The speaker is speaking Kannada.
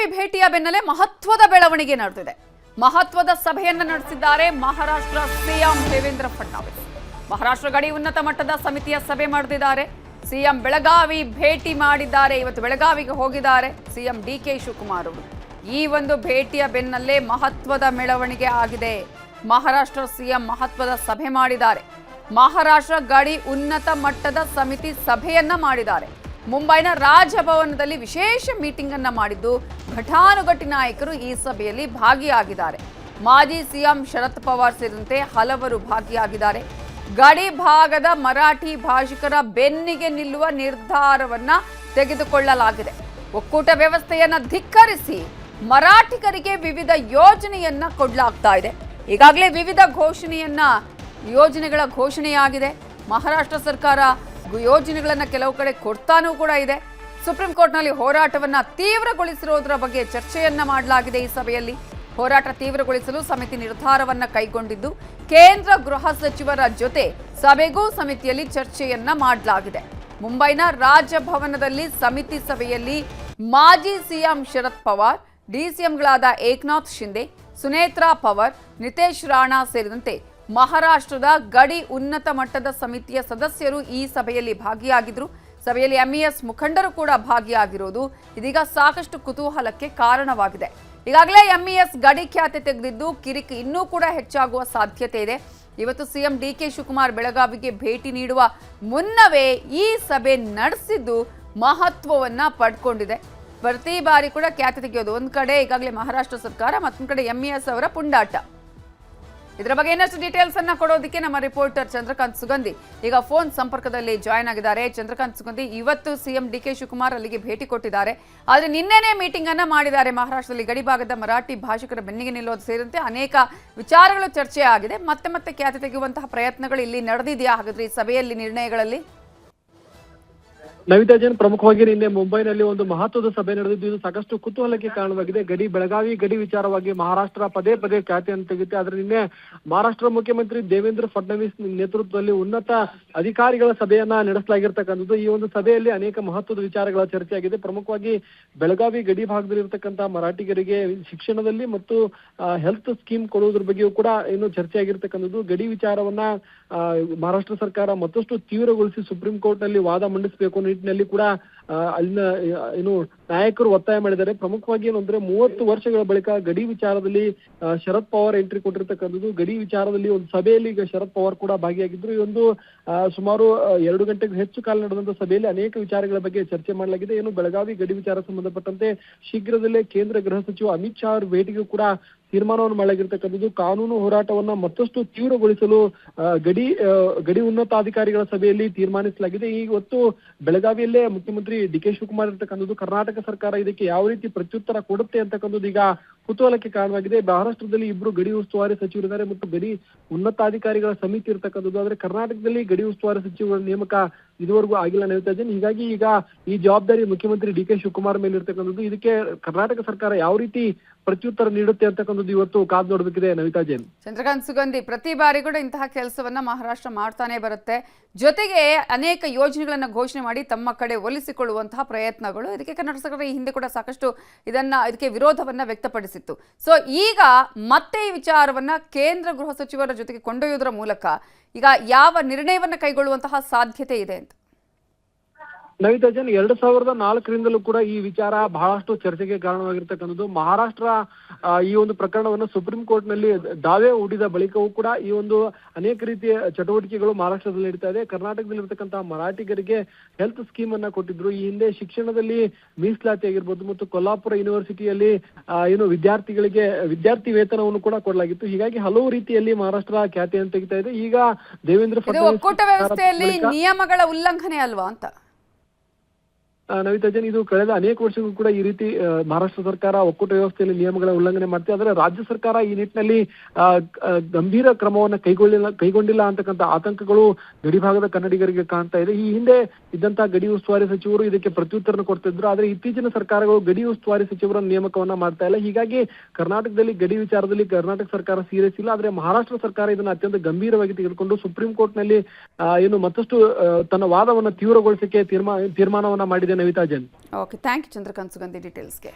ಬೆಳಗಾವಿ ಭೇಟಿಯ ಬೆನ್ನಲ್ಲೇ ಮಹತ್ವದ ಬೆಳವಣಿಗೆ ನಡೆದಿದೆ. ಮಹತ್ವದ ಸಭೆಯನ್ನು ನಡೆಸಿದ್ದಾರೆ ಮಹಾರಾಷ್ಟ್ರ ಸಿಎಂ ದೇವೇಂದ್ರ ಫಡ್ನವೀಸ್. ಮಹಾರಾಷ್ಟ್ರ ಗಡಿ ಉನ್ನತ ಮಟ್ಟದ ಸಮಿತಿಯ ಸಭೆ ಮಾಡಿದ್ದಾರೆ. ಸಿಎಂ ಬೆಳಗಾವಿ ಭೇಟಿ ಮಾಡಿದ್ದಾರೆ. ಇವತ್ತು ಬೆಳಗಾವಿಗೆ ಹೋಗಿದ್ದಾರೆ ಸಿಎಂ ಡಿಕೆ ಶಿವಕುಮಾರ್ ಅವರು. ಈ ಒಂದು ಭೇಟಿಯ ಬೆನ್ನಲ್ಲೇ ಮಹತ್ವದ ಬೆಳವಣಿಗೆ ಆಗಿದೆ. ಮಹಾರಾಷ್ಟ್ರ ಸಿಎಂ ಮಹತ್ವದ ಸಭೆ ಮಾಡಿದ್ದಾರೆ. ಮಹಾರಾಷ್ಟ್ರ ಗಡಿ ಉನ್ನತ ಮಟ್ಟದ ಸಮಿತಿ ಸಭೆಯನ್ನ ಮಾಡಿದ್ದಾರೆ. ಮುಂಬೈನ ರಾಜಭವನದಲ್ಲಿ ವಿಶೇಷ ಮೀಟಿಂಗ್ ಅನ್ನ ಮಾಡಿದ್ದು ಘಟಾನುಘಟಿ ನಾಯಕರು ಈ ಸಭೆಯಲ್ಲಿ ಭಾಗಿಯಾಗಿದ್ದಾರೆ. ಮಾಜಿ ಸಿಎಂ ಶರದ್ ಪವಾರ್ ಸೇರಿದಂತೆ ಹಲವರು ಭಾಗಿಯಾಗಿದ್ದಾರೆ. ಗಡಿ ಭಾಗದ ಮರಾಠಿ ಭಾಷಿಕರ ಬೆನ್ನಿಗೆ ನಿಲ್ಲುವ ನಿರ್ಧಾರವನ್ನ ತೆಗೆದುಕೊಳ್ಳಲಾಗಿದೆ. ಒಕ್ಕೂಟ ವ್ಯವಸ್ಥೆಯನ್ನ ಧಿಕ್ಕರಿಸಿ ಮರಾಠಿಗರಿಗೆ ವಿವಿಧ ಯೋಜನೆಯನ್ನ ಕೊಡಲಾಗ್ತಾ ಇದೆ. ಈಗಾಗಲೇ ವಿವಿಧ ಯೋಜನೆಗಳ ಘೋಷಣೆಯಾಗಿದೆ. ಮಹಾರಾಷ್ಟ್ರ ಸರ್ಕಾರ ಯೋಜನೆಗಳನ್ನ ಕೆಲವು ಕಡೆ ಕೊಡ್ತಾನೂ ಕೂಡ ಇದೆ. ಸುಪ್ರೀಂ ಕೋರ್ಟ್ನಲ್ಲಿ ಹೋರಾಟವನ್ನ ತೀವ್ರಗೊಳಿಸಿರೋದ್ರ ಬಗ್ಗೆ ಚರ್ಚೆಯನ್ನ ಮಾಡಲಾಗಿದೆ. ಈ ಸಭೆಯಲ್ಲಿ ಹೋರಾಟ ತೀವ್ರಗೊಳಿಸಲು ಸಮಿತಿ ನಿರ್ಧಾರವನ್ನ ಕೈಗೊಂಡಿದ್ದು ಕೇಂದ್ರ ಗೃಹ ಸಚಿವರ ಜೊತೆ ಸಭೆಗೂ ಸಮಿತಿಯಲ್ಲಿ ಚರ್ಚೆಯನ್ನ ಮಾಡಲಾಗಿದೆ. ಮುಂಬೈನ ರಾಜಭವನದಲ್ಲಿ ಸಮಿತಿ ಸಭೆಯಲ್ಲಿ ಮಾಜಿ ಸಿಎಂ ಶರದ್ ಪವಾರ್, ಡಿಸಿಎಂಗಳಾದ ಏಕನಾಥ್ ಶಿಂದೆ, ಸುನೇತ್ರಾ ಪವಾರ್, ನಿತೇಶ್ ರಾಣಾ ಸೇರಿದಂತೆ ಮಹಾರಾಷ್ಟ್ರದ ಗಡಿ ಉನ್ನತ ಮಟ್ಟದ ಸಮಿತಿಯ ಸದಸ್ಯರು ಈ ಸಭೆಯಲ್ಲಿ ಭಾಗಿಯಾಗಿದ್ರು. ಸಭೆಯಲ್ಲಿ ಎಂಇಎಸ್ ಮುಖಂಡರು ಕೂಡ ಭಾಗಿಯಾಗಿರೋದು ಇದೀಗ ಸಾಕಷ್ಟು ಕುತೂಹಲಕ್ಕೆ ಕಾರಣವಾಗಿದೆ. ಈಗಾಗಲೇ ಎಂಇಎಸ್ ಗಡಿ ಖ್ಯಾತೆ ತೆಗೆದಿದ್ದು ಕಿರಿಕ್ ಇನ್ನೂ ಕೂಡ ಹೆಚ್ಚಾಗುವ ಸಾಧ್ಯತೆ ಇದೆ. ಇವತ್ತು ಸಿಎಂ ಡಿಕೆ ಶಿವಕುಮಾರ್ ಬೆಳಗಾವಿಗೆ ಭೇಟಿ ನೀಡುವ ಮುನ್ನವೇ ಈ ಸಭೆ ನಡೆಸಿದ್ದು ಮಹತ್ವವನ್ನ ಪಡ್ಕೊಂಡಿದೆ. ಪ್ರತಿ ಬಾರಿ ಕೂಡ ಖ್ಯಾತೆ ತೆಗೆಯೋದು ಒಂದ್ ಕಡೆ ಈಗಾಗಲೇ ಮಹಾರಾಷ್ಟ್ರ ಸರ್ಕಾರ, ಮತ್ತೊಂದು ಕಡೆ ಎಂಇಎಸ್ ಅವರ ಪುಂಡಾಟ. ಇದರ ಬಗ್ಗೆ ಇನ್ನಷ್ಟು ಡೀಟೇಲ್ಸ್ ಅನ್ನ ಕೊಡೋದಕ್ಕೆ ನಮ್ಮ ರಿಪೋರ್ಟರ್ ಚಂದ್ರಕಾಂತ್ ಸುಗಂಧಿ ಈಗ ಫೋನ್ ಸಂಪರ್ಕದಲ್ಲಿ ಜಾಯ್ನ್ ಆಗಿದ್ದಾರೆ. ಚಂದ್ರಕಾಂತ್ ಸುಗಂಧಿ, ಇವತ್ತು ಸಿಎಂ ಡಿಕೆ ಶಿವಕುಮಾರ್ ಅಲ್ಲಿಗೆ ಭೇಟಿ ಕೊಟ್ಟಿದ್ದಾರೆ. ಆದ್ರೆ ನಿನ್ನೆನೇ ಮೀಟಿಂಗ್ ಅನ್ನ ಮಾಡಿದ್ದಾರೆ. ಮಹಾರಾಷ್ಟ್ರದಲ್ಲಿ ಗಡಿ ಭಾಗದ ಮರಾಠಿ ಭಾಷಿಕರ ಬೆನ್ನಿಗೆ ನಿಲ್ಲೋದು ಸೇರಿದಂತೆ ಅನೇಕ ವಿಚಾರಗಳು ಚರ್ಚೆ ಆಗಿದೆ. ಮತ್ತೆ ಖ್ಯಾತಿ ತೆಗೆಯುವಂತಹ ಪ್ರಯತ್ನಗಳು ಇಲ್ಲಿ ನಡೆದಿದೆಯಾ? ಹಾಗಾದ್ರೆ ಈ ಸಭೆಯಲ್ಲಿ ನಿರ್ಣಯಗಳಲ್ಲಿ ನವಿತಾ ಜೈನ್, ಪ್ರಮುಖವಾಗಿ ನಿನ್ನೆ ಮುಂಬೈನಲ್ಲಿ ಒಂದು ಮಹತ್ವದ ಸಭೆ ನಡೆದಿದ್ದು ಇದು ಸಾಕಷ್ಟು ಕುತೂಹಲಕ್ಕೆ ಕಾರಣವಾಗಿದೆ. ಬೆಳಗಾವಿ ಗಡಿ ವಿಚಾರವಾಗಿ ಮಹಾರಾಷ್ಟ್ರ ಪದೇ ಖ್ಯಾತಿಯನ್ನು ತೆಗೆಯುತ್ತೆ. ಆದ್ರೆ ನಿನ್ನೆ ಮಹಾರಾಷ್ಟ್ರ ಮುಖ್ಯಮಂತ್ರಿ ದೇವೇಂದ್ರ ಫಡ್ನವೀಸ್ ನೇತೃತ್ವದಲ್ಲಿ ಉನ್ನತ ಅಧಿಕಾರಿಗಳ ಸಭೆಯನ್ನ ನಡೆಸಲಾಗಿರ್ತಕ್ಕಂಥದ್ದು. ಈ ಒಂದು ಸಭೆಯಲ್ಲಿ ಅನೇಕ ಮಹತ್ವದ ವಿಚಾರಗಳ ಚರ್ಚೆಯಾಗಿದೆ. ಪ್ರಮುಖವಾಗಿ ಬೆಳಗಾವಿ ಗಡಿ ಭಾಗದಲ್ಲಿ ಇರತಕ್ಕಂತಹ ಮರಾಠಿಗರಿಗೆ ಶಿಕ್ಷಣದಲ್ಲಿ ಮತ್ತು ಹೆಲ್ತ್ ಸ್ಕೀಮ್ ಕೊಡುವುದ್ರ ಬಗ್ಗೆಯೂ ಕೂಡ ಏನು ಚರ್ಚೆಯಾಗಿರ್ತಕ್ಕಂಥದ್ದು. ಗಡಿ ವಿಚಾರವನ್ನ ಮಹಾರಾಷ್ಟ್ರ ಸರ್ಕಾರ ಮತ್ತಷ್ಟು ತೀವ್ರಗೊಳಿಸಿ ಸುಪ್ರೀಂ ಕೋರ್ಟ್ ನಲ್ಲಿ ವಾದ ಮಂಡಿಸಬೇಕು ನಿಟ್ಟಿನಲ್ಲಿ ಕೂಡ ಅಲ್ಲಿನ ಏನು ನಾಯಕರು ಒತ್ತಾಯ ಮಾಡಿದ್ದಾರೆ. ಪ್ರಮುಖವಾಗಿ ಏನಂದ್ರೆ 30 ವರ್ಷಗಳ ಬಳಿಕ ಗಡಿ ವಿಚಾರದಲ್ಲಿ ಶರದ್ ಪವಾರ್ ಎಂಟ್ರಿ ಕೊಟ್ಟಿರ್ತಕ್ಕಂಥದ್ದು. ಗಡಿ ವಿಚಾರದಲ್ಲಿ ಒಂದು ಸಭೆಯಲ್ಲಿ ಈಗ ಶರದ್ ಪವಾರ್ ಕೂಡ ಭಾಗಿಯಾಗಿದ್ರು. ಈ ಒಂದು ಸುಮಾರು 2 ಗಂಟೆಗೂ ಹೆಚ್ಚು ಕಾಲ ನಡೆದಂತ ಸಭೆಯಲ್ಲಿ ಅನೇಕ ವಿಚಾರಗಳ ಬಗ್ಗೆ ಚರ್ಚೆ ಮಾಡಲಾಗಿದೆ. ಏನು ಬೆಳಗಾವಿ ಗಡಿ ವಿಚಾರ ಸಂಬಂಧಪಟ್ಟಂತೆ ಶೀಘ್ರದಲ್ಲೇ ಕೇಂದ್ರ ಗೃಹ ಸಚಿವ ಅಮಿತ್ ಶಾ ಅವರ ಭೇಟಿಗೂ ಕೂಡ ತೀರ್ಮಾನವನ್ನು ಮಾಡಲಾಗಿರ್ತಕ್ಕಂಥದ್ದು. ಕಾನೂನು ಹೋರಾಟವನ್ನ ಮತ್ತಷ್ಟು ತೀವ್ರಗೊಳಿಸಲು ಗಡಿ ಉನ್ನತಾಧಿಕಾರಿಗಳ ಸಭೆಯಲ್ಲಿ ತೀರ್ಮಾನಿಸಲಾಗಿದೆ. ಇವತ್ತು ಬೆಳಗಾವಿಯಲ್ಲೇ ಮುಖ್ಯಮಂತ್ರಿ ಡಿಕೆ ಶಿವಕುಮಾರ್ ಇರ್ತಕ್ಕಂಥದ್ದು. ಕರ್ನಾಟಕ ಸರ್ಕಾರ ಇದಕ್ಕೆ ಯಾವ ರೀತಿ ಪ್ರತ್ಯುತ್ತರ ಕೊಡುತ್ತೆ ಅಂತಕ್ಕಂಥದ್ದು ಈಗ ಕುತೂಹಲಕ್ಕೆ ಕಾರಣವಾಗಿದೆ. ಮಹಾರಾಷ್ಟ್ರದಲ್ಲಿ ಇಬ್ರು ಗಡಿ ಉಸ್ತುವಾರಿ ಸಚಿವರಿದ್ದಾರೆ ಮತ್ತು ಗಡಿ ಉನ್ನತಾಧಿಕಾರಿಗಳ ಸಮಿತಿ ಇರ್ತಕ್ಕಂಥದ್ದು. ಆದ್ರೆ ಕರ್ನಾಟಕದಲ್ಲಿ ಗಡಿ ಉಸ್ತುವಾರಿ ಸಚಿವರ ನೇಮಕ ಇದುವರೆಗೂ ಆಗಿಲ್ಲ ನವಿತಾ ಜೈನ್. ಹೀಗಾಗಿ ಈಗ ಈ ಜವಾಬ್ದಾರಿ ಮುಖ್ಯಮಂತ್ರಿ ಡಿಕೆ ಶಿವಕುಮಾರ್ ಮೇಲೆ ಇರ್ತಕ್ಕಂಥದ್ದು. ಇದಕ್ಕೆ ಕರ್ನಾಟಕ ಸರ್ಕಾರ ಯಾವ ರೀತಿ ಪ್ರತ್ಯುತ್ತರ ನೀಡುತ್ತೆ ಅಂತಕ್ಕಂಥದ್ದು ಇವತ್ತು ಕಾದು ನೋಡ್ಬೇಕಿದೆ ನವಿತಾ ಜೈನ್. ಚಂದ್ರಕಾಂತ್ ಸುಗಂಧಿ, ಪ್ರತಿ ಬಾರಿ ಕೂಡ ಇಂತಹ ಕೆಲಸವನ್ನ ಮಹಾರಾಷ್ಟ್ರ ಮಾಡ್ತಾನೆ ಬರುತ್ತೆ. ಜೊತೆಗೆ ಅನೇಕ ಯೋಜನೆಗಳನ್ನ ಘೋಷಣೆ ಮಾಡಿ ತಮ್ಮ ಕಡೆ ಒಲಿಸಿಕೊಳ್ಳುವಂತಹ ಪ್ರಯತ್ನಗಳು. ಇದಕ್ಕೆ ಕರ್ನಾಟಕ ಸರ್ಕಾರ ಈ ಹಿಂದೆ ಕೂಡ ಸಾಕಷ್ಟು ಇದಕ್ಕೆ ವಿರೋಧವನ್ನ ವ್ಯಕ್ತಪಡಿಸಿತ್ತು. ಸೊ ಈಗ ಮತ್ತೆ ಈ ವಿಚಾರವನ್ನ ಕೇಂದ್ರ ಗೃಹ ಸಚಿವರ ಜೊತೆಗೆ ಕೊಂಡೊಯ್ಯುವುದರ ಮೂಲಕ ಈಗ ಯಾವ ನಿರ್ಣಯವನ್ನ ಕೈಗೊಳ್ಳುವಂತಹ ಸಾಧ್ಯತೆ ಇದೆ ಅಂತ ನವಿತಾ ಜೈನ್, 2004ರಿಂದಲೂ ಕೂಡ ಈ ವಿಚಾರ ಬಹಳಷ್ಟು ಚರ್ಚೆಗೆ ಕಾರಣವಾಗಿರ್ತಕ್ಕಂಥದ್ದು. ಮಹಾರಾಷ್ಟ್ರ ಈ ಒಂದು ಪ್ರಕರಣವನ್ನು ಸುಪ್ರೀಂ ಕೋರ್ಟ್ ನಲ್ಲಿ ದಾವೆ ಹೂಡಿದ ಬಳಿಕವೂ ಕೂಡ ಈ ಒಂದು ಅನೇಕ ರೀತಿಯ ಚಟುವಟಿಕೆಗಳು ಮಹಾರಾಷ್ಟ್ರದಲ್ಲಿ ನಡೀತಾ ಇದೆ. ಕರ್ನಾಟಕದಲ್ಲಿ ಇರ್ತಕ್ಕಂತಹ ಮರಾಠಿಗರಿಗೆ ಹೆಲ್ತ್ ಸ್ಕೀಮ್ ಅನ್ನ ಕೊಟ್ಟಿದ್ರು. ಈ ಹಿಂದೆ ಶಿಕ್ಷಣದಲ್ಲಿ ಮೀಸಲಾತಿ ಆಗಿರ್ಬೋದು ಮತ್ತು ಕೊಲ್ಲಾಪುರ ಯೂನಿವರ್ಸಿಟಿಯಲ್ಲಿ ಏನು ವಿದ್ಯಾರ್ಥಿಗಳಿಗೆ ವಿದ್ಯಾರ್ಥಿ ವೇತನವನ್ನು ಕೂಡ ಕೊಡಲಾಗಿತ್ತು. ಹೀಗಾಗಿ ಹಲವು ರೀತಿಯಲ್ಲಿ ಮಹಾರಾಷ್ಟ್ರ ಖ್ಯಾತಿಯನ್ನು ತೆಗಿತಾ ಇದೆ. ಈಗ ದೇವೇಂದ್ರ ಫಡ್ನವೀಸ್ ಒಕ್ಕೂಟ ವ್ಯವಸ್ಥೆಯಲ್ಲಿ ನಿಯಮಗಳ ಉಲ್ಲಂಘನೆ ಅಲ್ವಾ ಅಂತ ನವಿತಾ ಜೈನ್, ಇದು ಕಳೆದ ಅನೇಕ ವರ್ಷಗಳು ಕೂಡ ಈ ರೀತಿ ಮಹಾರಾಷ್ಟ್ರ ಸರ್ಕಾರ ಒಕ್ಕೂಟ ವ್ಯವಸ್ಥೆಯಲ್ಲಿ ನಿಯಮಗಳ ಉಲ್ಲಂಘನೆ ಮಾಡ್ತಿದೆ. ಆದರೆ ರಾಜ್ಯ ಸರ್ಕಾರ ಈ ನಿಟ್ಟಿನಲ್ಲಿ ಗಂಭೀರ ಕ್ರಮವನ್ನು ಕೈಗೊಂಡಿಲ್ಲ ಅಂತಕ್ಕಂಥ ಆತಂಕಗಳು ಗಡಿ ಭಾಗದ ಕನ್ನಡಿಗರಿಗೆ ಕಾಣ್ತಾ ಇದೆ. ಈ ಹಿಂದೆ ಇದ್ದಂತಹ ಗಡಿ ಉಸ್ತುವಾರಿ ಸಚಿವರು ಇದಕ್ಕೆ ಪ್ರತ್ಯುತ್ತರ ಕೊಡ್ತಿದ್ರು. ಆದ್ರೆ ಇತ್ತೀಚಿನ ಸರ್ಕಾರಗಳು ಗಡಿ ಉಸ್ತುವಾರಿ ಸಚಿವರ ನೇಮಕವನ್ನ ಮಾಡ್ತಾ ಇಲ್ಲ. ಹೀಗಾಗಿ ಕರ್ನಾಟಕದಲ್ಲಿ ಗಡಿ ವಿಚಾರದಲ್ಲಿ ಕರ್ನಾಟಕ ಸರ್ಕಾರ ಸೀರಿಯಸ್ ಇಲ್ಲ. ಆದ್ರೆ ಮಹಾರಾಷ್ಟ್ರ ಸರ್ಕಾರ ಇದನ್ನ ಅತ್ಯಂತ ಗಂಭೀರವಾಗಿ ತೆಗೆದುಕೊಂಡು ಸುಪ್ರೀಂ ಕೋರ್ಟ್ ನಲ್ಲಿ ಏನು ಮತ್ತಷ್ಟು ತನ್ನ ವಾದವನ್ನು ತೀವ್ರಗೊಳಿಸಕ್ಕೆ ತೀರ್ಮಾನವನ್ನ ಮಾಡಿದೆ Navita Jain. Okay, thank you Chandrakant Sugandhi ಡೀಟೇಲ್ಸ್ಗೆ.